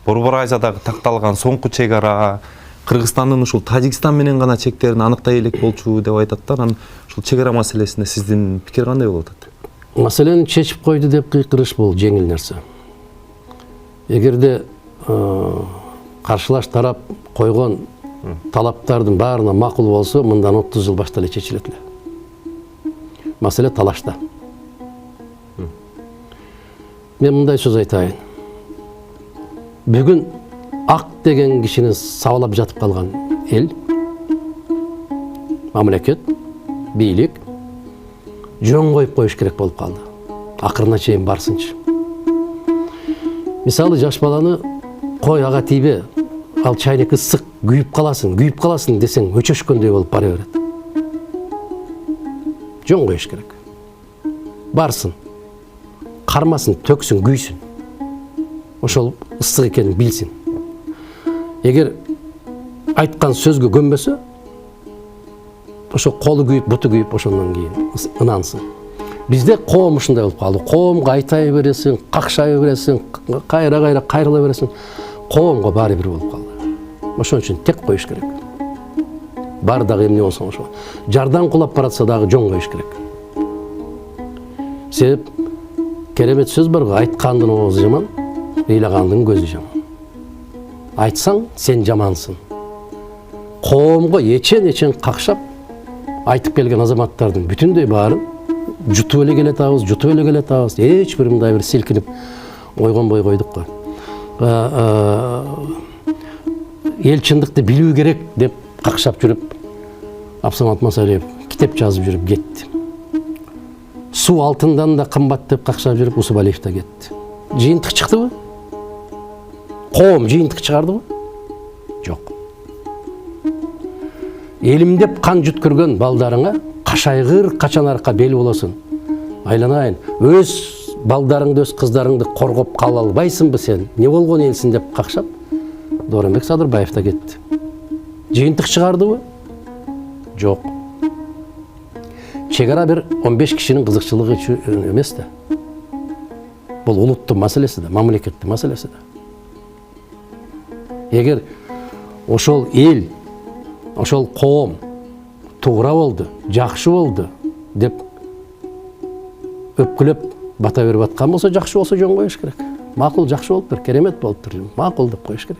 Борбор Азиядагы такталган соңку чек ара Кыргызстандын ушул Тажикстан менен гана чектерин аныктай элек болчу деп айтаттар. Анан ушул чек ара маселесинде сиздин пикир кандай болуп атат? Маселени чечип койду деп кыйкырыш бул жеңил нерсе. Эгерде каршылаш тарап койгон талаптардын баарына макул болсо, мындан 30 жыл башта эле чечилет эле. Маселе талашта. Мен мындай сөз айтайын. Бүгүн ак деген кишини сабалап жатып калган эл, мамлекет, бийлик жөн коюп коюш керек болуп калды. Акырына чейин барсынчы. Мисалы жаш баланы кой ага тийбе, ал чайнек ысык, күйүп каласың десең өчөшкөндөй болуп бара берет. Жөн коюш керек. Барсын, кармасын, төксүн, күйсүн. Ошол ысык экенин билсин. Эгер айткан сөзгө көнбөсө, ошо колу күйүп, буту күйүп, ошондон кийин ынансын. Бизде коом ушундай болуп калды. Коомго айтай бересиң, какшай бересиң, кайра кайрыла бересиң. Коомго баары бир болуп калды. Ошон үчүн тек коюш керек. Бар дагы эмне болсо ошо. Жардан кулап баратса дагы жөн коюш керек. Себеп керемет сөз бар го, айткандын оозу жаман, ыйлагандын көзү жаман. Айтсаң, сен жамансың. Коомго эчен какшап айтып келген азаматтардын бүтүндөй баарын жутуп эле келатабыз, эч бир мындай бир силкинип ойгонбой койдук го. Эл чындыкты билүү керек деп какшап жүрүп, Абсамат Масалиев китеп жазып жүрүп кетти. Суу алтындан да кымбат деп какшап жүрүп, Усубалиев да кетти. Жыйынтык чыктыбы? Коом жыйынтык чыгардыбы? Жок. Элим деп кан жүткүргөн балдарыңа кашайгыр качан арка бел болосун. Айланайын, өз балдарыңды, өз кыздарыңды коргоп кала албайсыңбы сен? Не болгон элсиң деп какшап, Дооронбек Садырбаев да кетти. Жыйынтык чыгардыбы? Жок. Чек ара бир 15 кишинин кызыкчылыгы үчүн эмес да. Бул улуттун маселеси да, мамлекеттин маселеси да. Эгер ошол эл, ошол коом туура болду, жакшы болду деп өпкүлөп бата берип аткан болсо, жакшы болсо жөн коюш керек. Макул, жакшы болуптур, керемет болуптур, макул деп коюш керек.